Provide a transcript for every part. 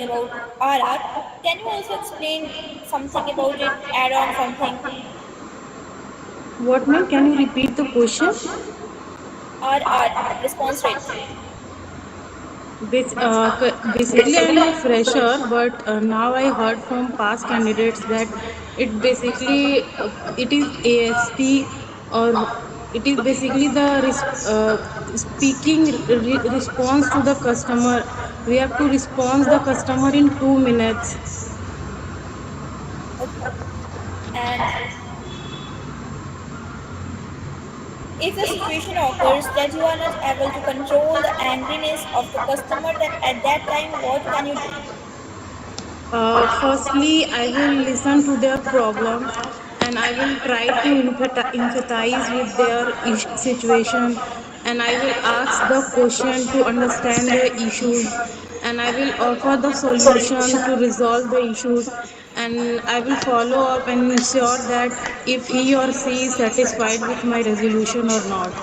something about RR. Can you also explain something about it? Add on something. What, ma'am? Can you repeat the question? RR response rate. Basically, I'm a fresher, but now I heard from past candidates that it is ASP, or it is basically the speaking response to the customer. We have to respond the customer in 2 minutes. Okay. And if a situation occurs that you are not able to control the angriness of the customer, then at that time, what can you do? Firstly, I will listen to their problem and I will try to empathize with their situation, and I will ask the question to understand their issues, and I will offer the solution to resolve the issues, and I will follow up and ensure that if he or she is satisfied with my resolution or not.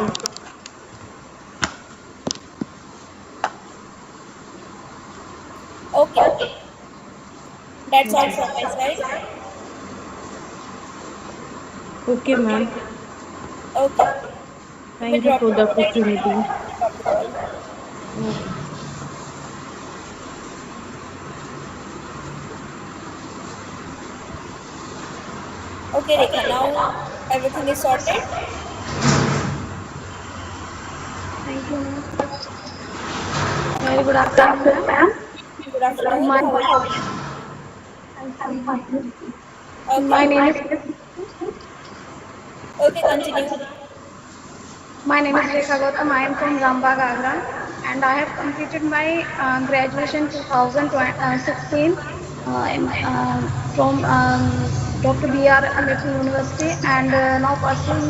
Okay, that's all Okay. from my side. Okay, ma'am. Okay, you may Thank you drop for the the call anytime. opportunity. Drop the call. Okay. Okay, Rekha, now everything is sorted. Thank you, ma'am. Very good afternoon, ma'am. Good afternoon. My, How are you? I'm fine. Okay, My name is okay, continue. My name is Rekha Gautam. I am from Rambagh, Agra, and I have completed my graduation 2016 from Dr. B.R. Ambedkar University, and now pursuing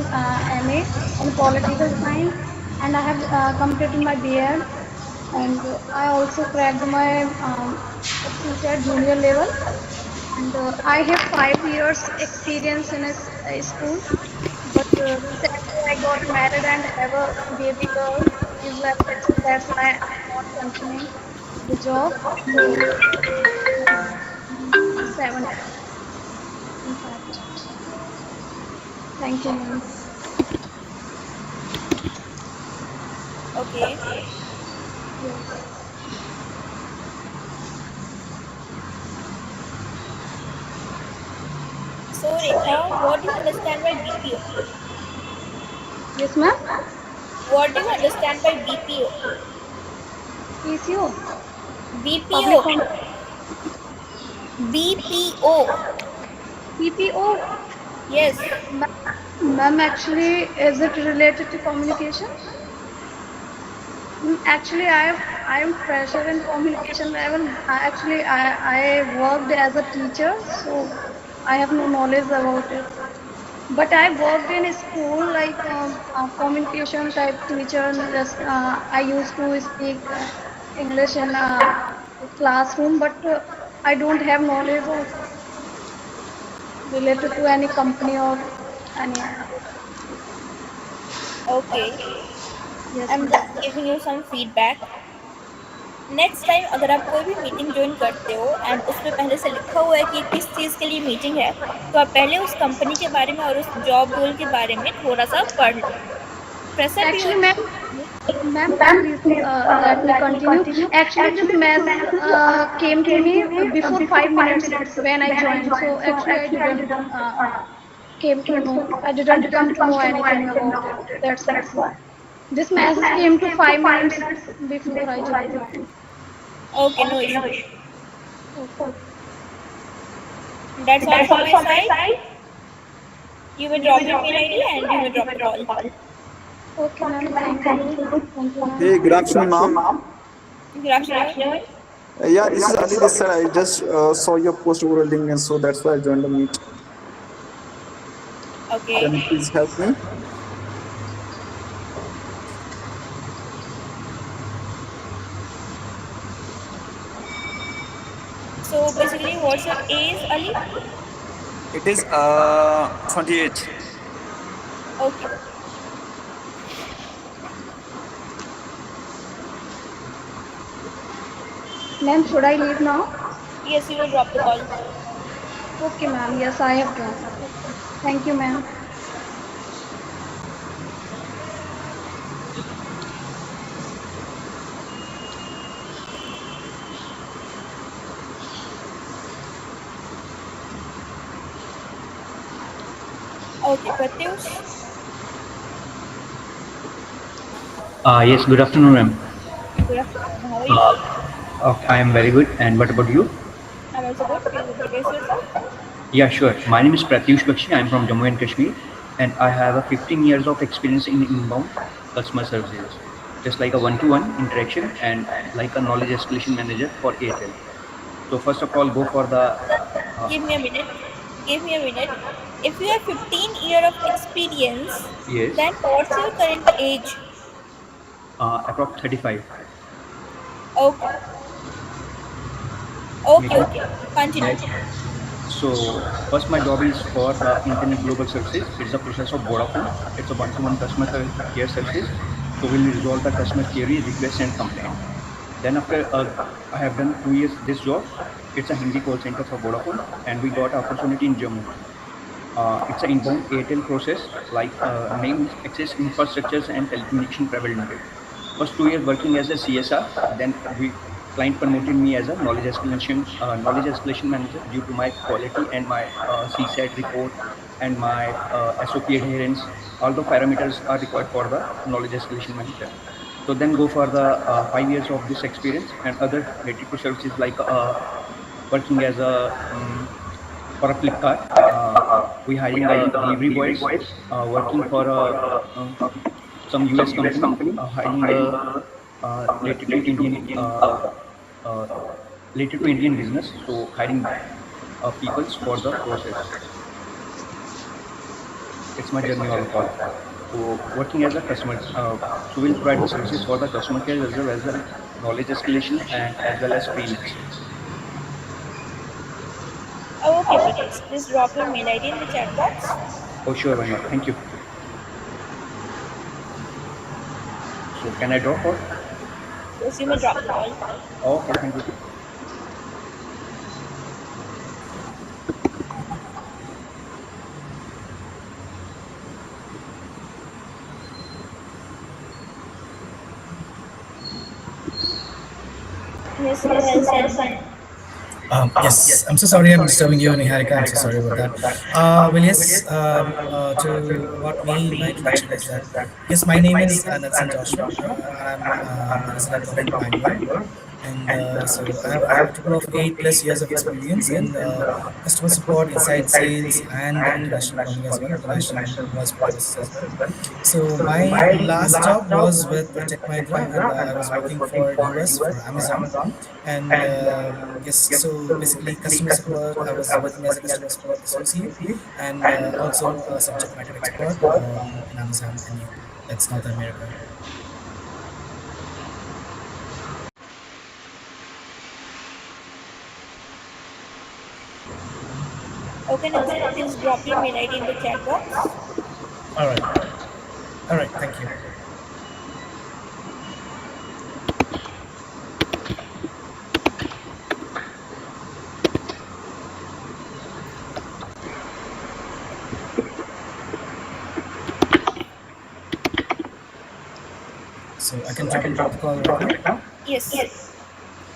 MA in political science. And I have completed my B.Ed, and I also cracked my CTET junior level. And I have 5 years experience in a school, but recently I got married and have a baby girl. She's left it, so that's why I'm not continuing the job. So 7, in fact. Thank you, ma'am. Okay, Yes. so Rekha, what do you understand by BPO? Yes, ma'am. What do you understand by BPO? PCO, public BPO, com BPO. PPO. Yes. Ma'am, actually, is it related to communication? Actually, I am fresher in communication level. I worked as a teacher, so I have no knowledge about it. But I worked in a school like communication type teacher. And just I used to speak English in classroom, but I don't have knowledge of related to any company or any other. Okay, Yes, I'm ma'am. just giving you some feedback. Next time अगर आप कोई भी meeting join करते हो and उसमें पहले से लिखा हुआ है कि किस चीज़ के लिए मीटिंग है, तो आप पहले उस कंपनी के बारे में और उस जॉब रोल के बारे में थोड़ा सा पढ़ लो। फ्रेशर भी हो। Actually, ma'am, please let me continue. Actually, this message came to me before 5 minutes when I joined. So actually, I didn't came to know. I didn't come to know anything about it. That's why. This message came to 5 minutes before I joined. Okay, no issue. Okay. That's all from my side. You may drop your mail ID and you may drop the call. Okay, ma'am. Thank you. Thank you, ma'am. Hey, good afternoon, ma'am. Good afternoon. Yeah, this is Ali this side. I just saw your post over LinkedIn, so that's why I joined the meet. Okay, Can you please help me? So basically what's your age Ali? It is 28. Okay, Ma'am, should I leave now? Yes, you will drop the call. Okay, ma'am. Yes, I have done. Thank you, ma'am. Okay, Pratyush. Yes, good afternoon, ma'am. Good afternoon. How are you? Okay, I am very good. And what about you? I'm also good. Please introduce yourself. Yeah, sure. My name is Pratyush Bakshi. I am from Jammu and Kashmir, and I have a 15 years of experience in inbound customer services, just like a one-to-one interaction and like a knowledge escalation manager for Airtel. So first of all, go for the Give me a minute. Give me a minute. If you have 15 year of experience, yes, then what's your current age? approx 35. Okay. May Okay, I- okay. Continue. So first, my job is for the Internet Global Services. It's a process of Vodafone. It's a one-to-one customer care services. So we'll resolve the customer query, request, and complaint. Then after I have done 2 years this job, it's a Hindi call center for Vodafone, and we got opportunity in Jammu. It's an inbound Airtel process, like name access infrastructures and telecommunication private limited. First 2 years working as a CSR, then we client promoted me as a knowledge escalation manager due to my quality and my CSAT report and my SOP adherence. All the parameters are required for the knowledge escalation manager. So then go for the 5 years of this experience and other related to services like working as a for a Flipkart. We hiring delivery boys, working for some US company, hiring related to uh, related to Indian business. So hiring peoples for the process. It's my journey all call. So working as a customer, so we'll provide the services for the customer care as well as the knowledge escalation and as well as freelance. Oh, okay, Pratyush. Please drop your mail ID in the chat box. Oh sure, why not? Thank you. So can I drop or? Yes, you may drop the call. Okay, thank you. Yes, Sohail Sen. Yes, I'm so sorry I'm disturbing you, Niharika. I'm so sorry about that. Well, yes, to about me, my introduction is that, yes, my name is Nelson Joshua, and I'm a resident of Bangalore. And so I have a total of 8+ years of experience in customer support, inside sales, and international calling as well, international voice services as well. So my last job was with Tech Mahindra, and I was working for US for Amazon. And yes, so basically customer support. I was working as a customer support associate, and also a subject matter expert in Amazon and that's North America. Okay, Nelson. Please drop your mail ID in the chat box. All right, all right. Thank you. So I can drop the call right now. Yes.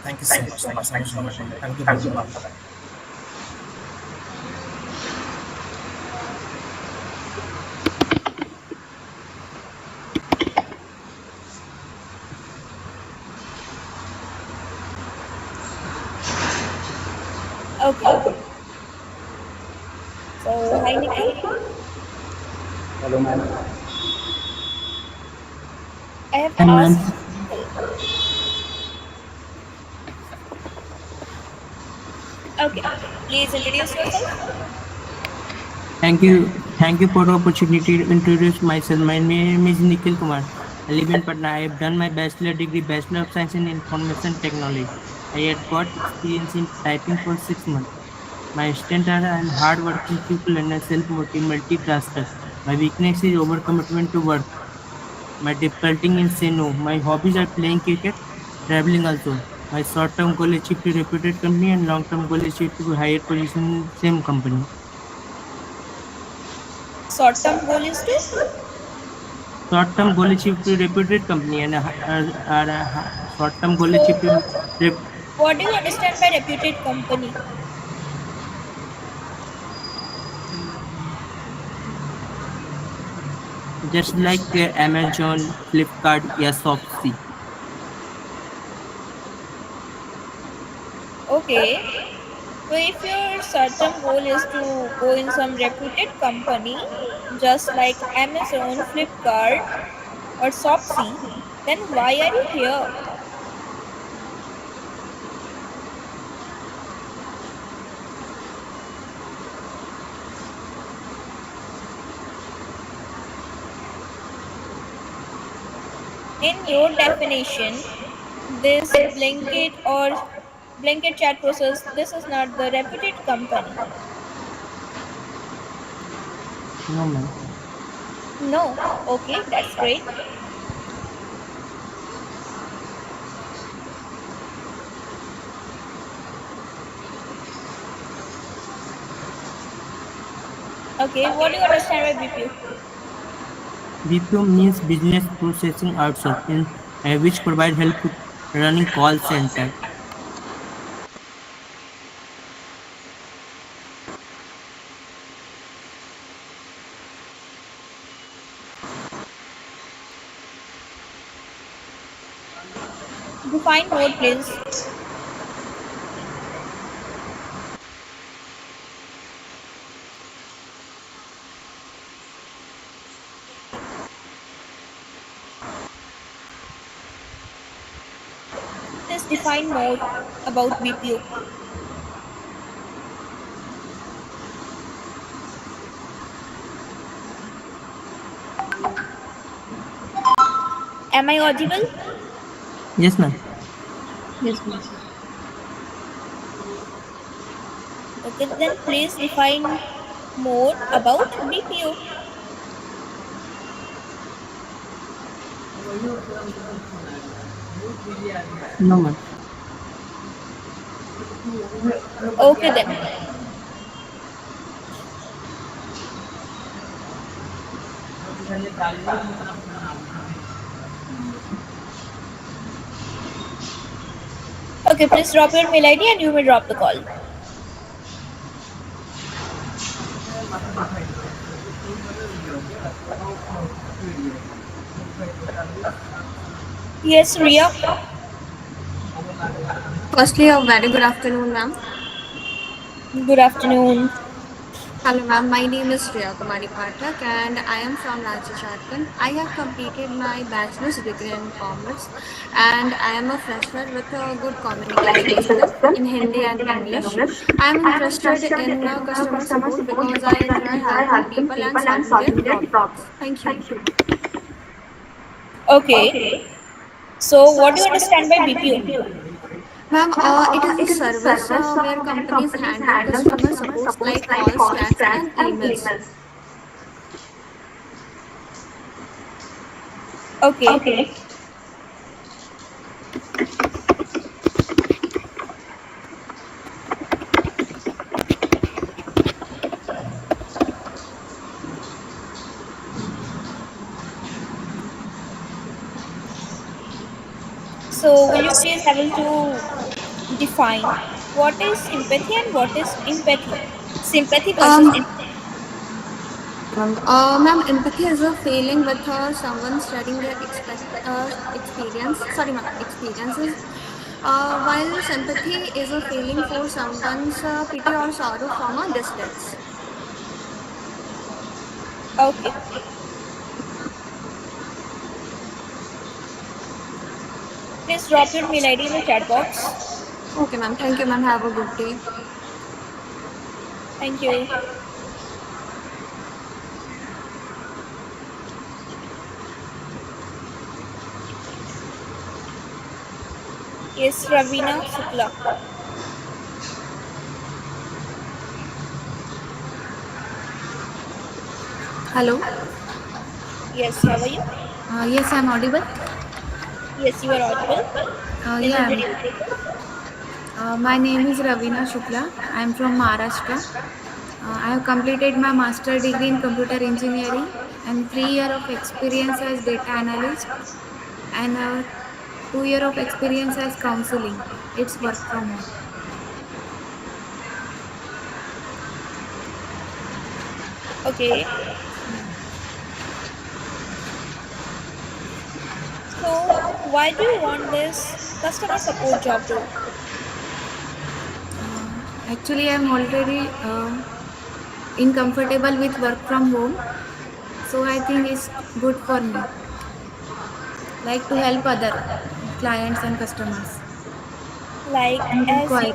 Thank you so much. Thank you so much. Niharika. Have a good one. Okay. So, hi, Nikhil. Hello, ma'am. I have Hi, ma'am. asked. Okay. Please introduce yourself. Thank you. Thank you for the opportunity to introduce myself. My name is Nikhil Kumar. I live in Patna. I have done my bachelor degree, Bachelor of Science in Information Technology. I had got experience in typing for 6 months. My strengths are I am hardworking people and a self-motivated multitasker. My weakness is overcommitment to work. My difficulty in say no. My hobbies are playing cricket, traveling also. My short-term goal is shift to reputed company and long-term goal is shift to higher position in same company. Short-term goal is to? Short-term goal is shift to reputed company and short-term goal is shift to So, what do you understand by reputed company? just like Amazon, Flipkart, या Shopsy. Okay. So if your short-term goal is to go in some reputed company, just like Amazon, Flipkart, or Shopsy, then why are you here? In your definition, this blanket chat process, this is not the reputed company. No, man. No. Okay, that's great. Okay, what do you understand by BPO? BPO means business processing outsourcing, which provide help to running call center. Define more, please. Please define more about BPO. Am I audible? Yes, ma'am. Yes, please. Okay, then please define more about BPO. No, ma'am. Okay, then. Okay, please drop your mail ID and you may drop the call. Yes, Ria. Firstly, a very good afternoon, ma'am. Good afternoon. Hello, ma'am. My name is Shreya Kumari Pathak, and I am from Ranchi, Jharkhand. I have completed my bachelor's degree in commerce, and I am a freshman with a good communication skill in Hindi and English. I am interested in customer support because I enjoy helping people and solving their problems. Thank you. Okay. So, what do you understand by BPO? Ma'am, it is a service where companies handle customer supports like calls, chats, and emails. Okay. So, will you please able to define what is sympathy and what is empathy? Sympathy versus Um, Ma'am, empathy is a feeling with someone sharing their experience. Sorry, ma'am, experiences. While sympathy is a feeling for someone's pity or sorrow from a distance. okay. Please drop your mail ID in the chat box. Okay, ma'am. Thank you, ma'am. Have a good day. Thank you. Yes, Ravina Sukla. Hello. Yes, how are you? Yes, I'm audible. Yes, you are audible. Yeah, Introduce yourself. my name is Ravina Shukla. I am from Maharashtra. I have completed my master degree in computer engineering and 3 year of experience as data analyst and 2 year of experience as counseling. It's work from home. Okay. So, why do you want this customer support job role? Actually, I'm already incomfortable with work from home, so I think it's good for me, like to help other clients and customers Like and inquiries.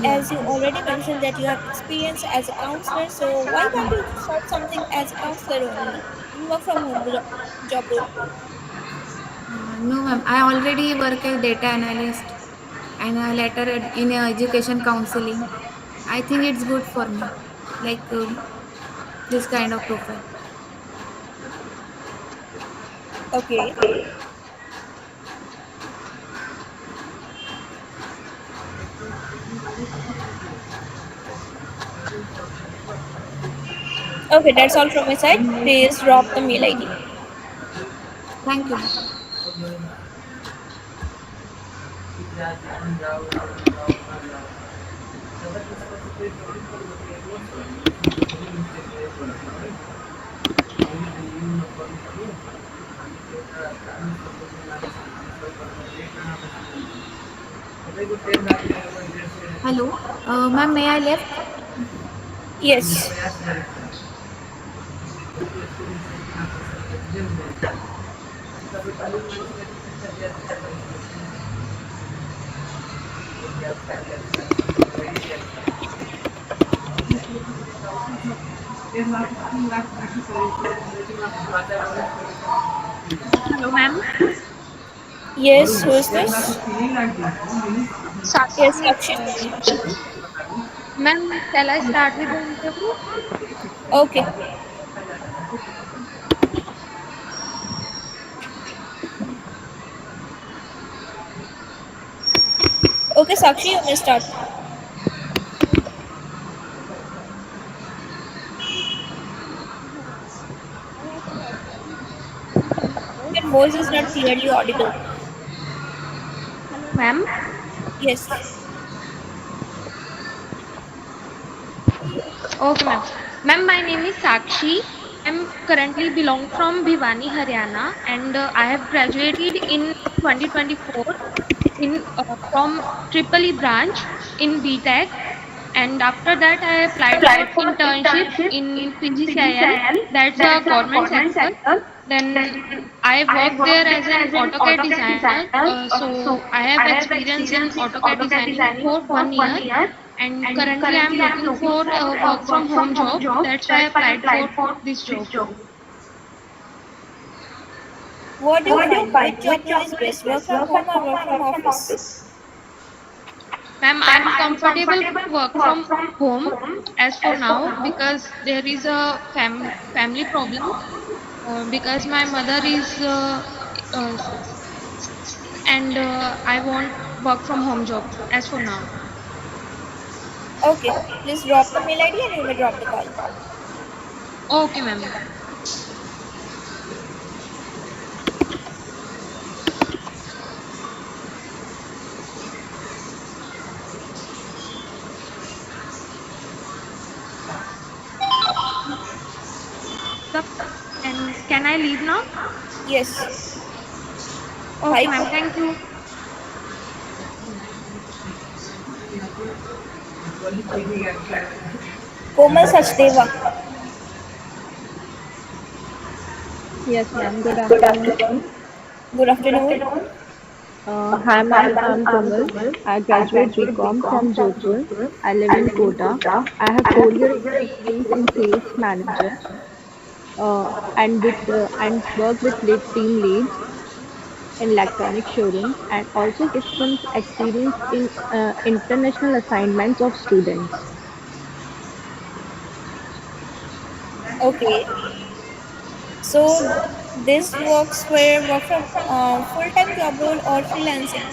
Yeah. as you already mentioned that you have experience as a counselor, so why can't you start something as a counselor only in work from home job role? No, ma'am. I already work as data analyst and later in education counseling. I think it's good for me, like this kind of profile. Okay. Okay, that's all from my side. Please drop the mail ID. Thank you. Hello, ma'am. May I left? Yes. Hello, ma'am. Yes, who is this? Yes, Sakshi. Sakshi speaking. Ma'am, shall I start with the interview? Okay. Okay, Sakshi, you may start. Your voice is not clearly audible. Hello, ma'am. Yes. Okay, ma'am. Ma'am, my name is Sakshi. I'm currently belong from Bhiwani, Haryana, and I have graduated in 2024 in from Triple E branch in BTech. And after that, I applied for internship in PGCIL. That's a government sector. Then I worked there as an AutoCAD designer. So I have experience in AutoCAD designing for 1 year. And currently, I'm looking for a work from home job. That's why I applied for this job. What do you find? Which job role is best? Work from home or work from office? Ma'am, I'm comfortable with work from home as for now because there is a family problem. Because my mother is uh, and I want work from home job as for now. Okay. Please drop the mail ID and you may drop the call. Okay, ma'am. The, and can I leave now? Yes. Okay, Hi. ma'am. Thank you. Komal Sachdeva. Yes, ma'am. Good afternoon. Good afternoon. Hi, ma'am. I'm Komal. I graduate BCom from Jodhpur. I live in Kota. I have 4 year experience in sales manager and work with lead team leads in electronic showrooms and also 6 months experience in international assignments of students. Okay. So, This works for work from full-time job role or freelancing.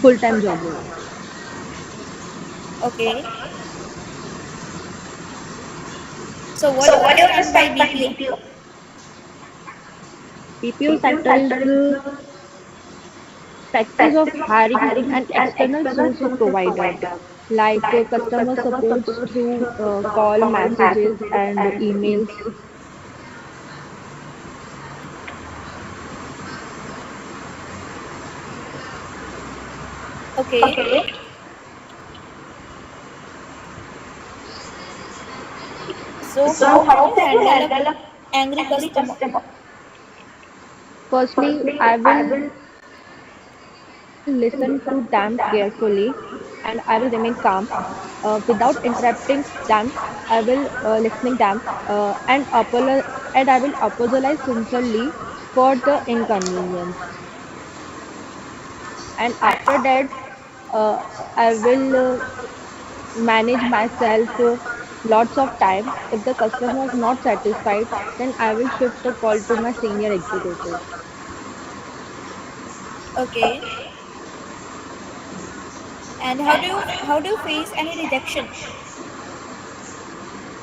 Full-time job role. Okay. So what do you understand by BPO? BPO sector is the practice of hiring an external source of provider, like customer supports through call, messages, and emails. Okay. So how would you handle a angry customer? Firstly, I will listen to them carefully and I will remain calm. Without interrupting them, I will listening them and I will apologize sincerely for the inconvenience. And after that, I will manage myself lots of time. If the customer is not satisfied, then I will shift the call to my senior executive. Okay. And how do you face any rejection?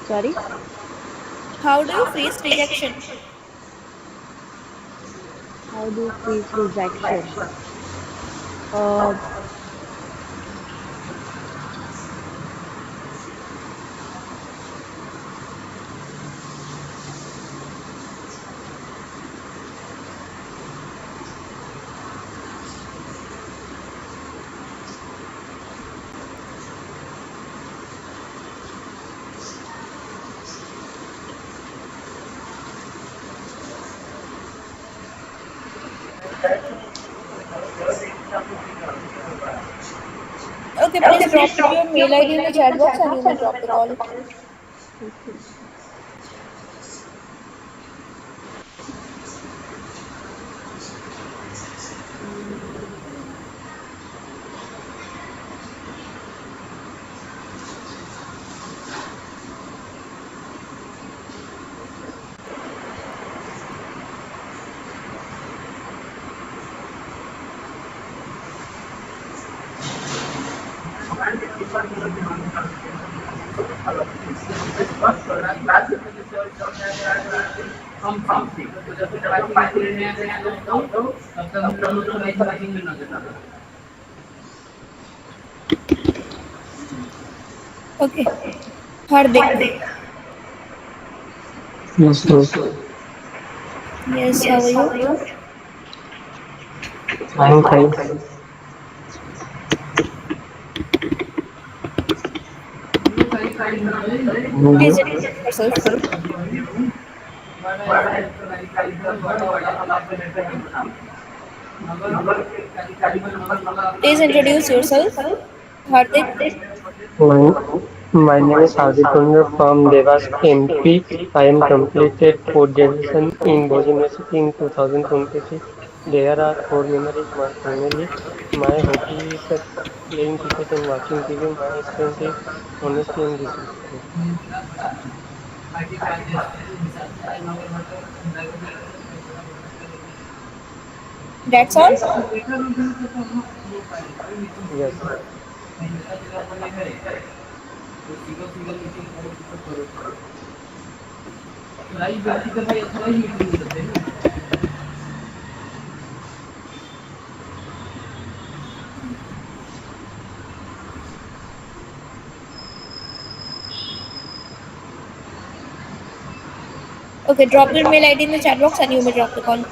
Sorry, How do you face rejection? how do you face rejection? Uh, Okay, please drop your mail ID in the chat box and you may drop the call. Okay. Hardik. Yes, sir. Yes, how are you? I'm fine. And Please you? introduce yourself. Please introduce yourself. Hardik. My, my name is Hardik Kundra from Devas, MP. I am completed post graduation in Bose University in 2023. There are four members of my family. My hobby is playing cricket and watching TV. My strength is honesty and discipline. That's all? Yes. Okay, drop your mail ID in the chat box and you may drop the call.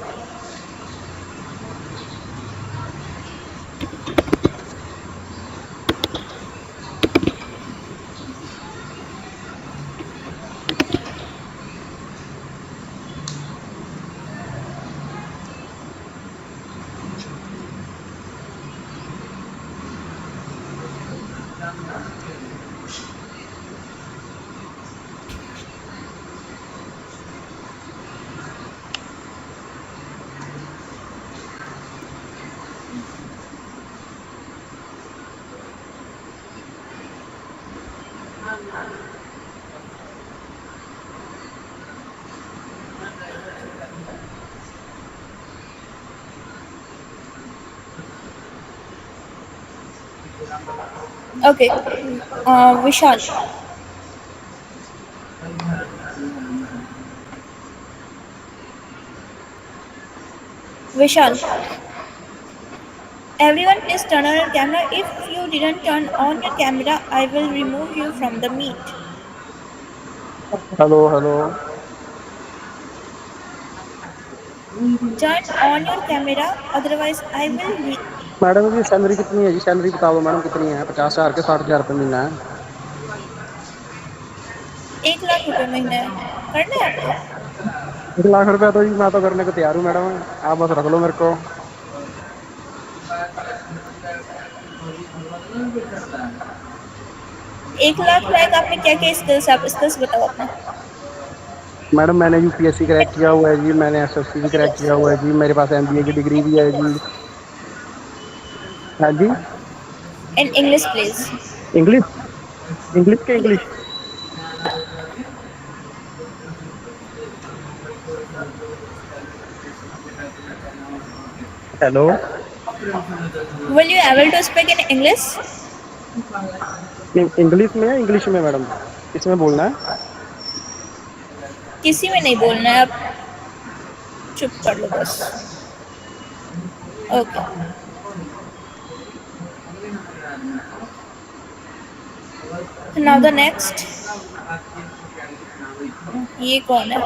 Okay. Vishal. Vishal. Everyone, please turn on your camera. If you didn't turn on your camera, I will remove you from the meet. Hello hello Turn on your camera, otherwise I will. Madam जी salary कितनी है जी? Salary बता दो madam कितनी है? 50,000 के 60,000 रुपये महीना है। 1 लाख रुपए महीना है। करना है आपको? 1 लाख रुपया तो जी मैं तो करने को तैयार हूँ मैडम, आप बस रख लो मेरे को। 1 लाख लायक आपने क्या क्या स्किल्स, आप स्किल्स बताओ अपना। मैडम मैंने यूपीएससी क्रैक किया हुआ है जी, मैंने एसएससी भी क्रैक किया हुआ है जी, मेरे पास एमबीए की डिग्री भी है जी। हाँ जी। In English please. English? English के English? Hello. Will you able to speak in English? English में या इंग्लिश में मैडम? किसमें बोलना है? किसी में नहीं बोलना है, आप चुप कर लो बस। ओके। Now the next. ये कौन है?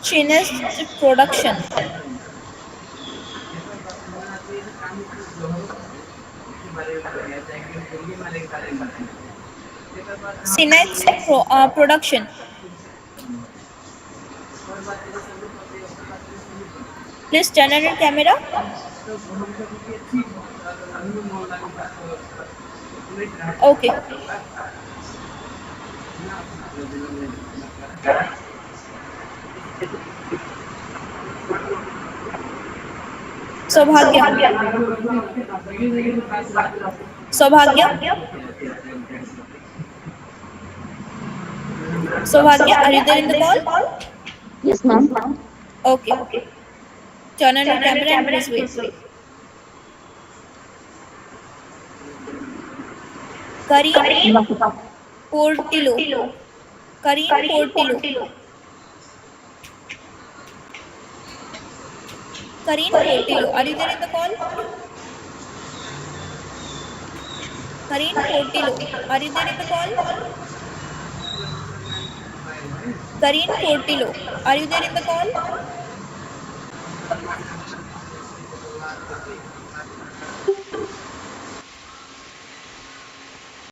Chinese production. Cinex production. Please turn on your camera. Okay. सौभाग्य। सौभाग्य। Saubhagya, are you there in the call? Yes, ma'am. Okay. Turn on your camera and please wait. Kareem Portillo. Kareem Portillo. Kareem Portillo, are you there in the call? Kareem Portillo, are you there in the call? Kareem Portillo, are you there in the call?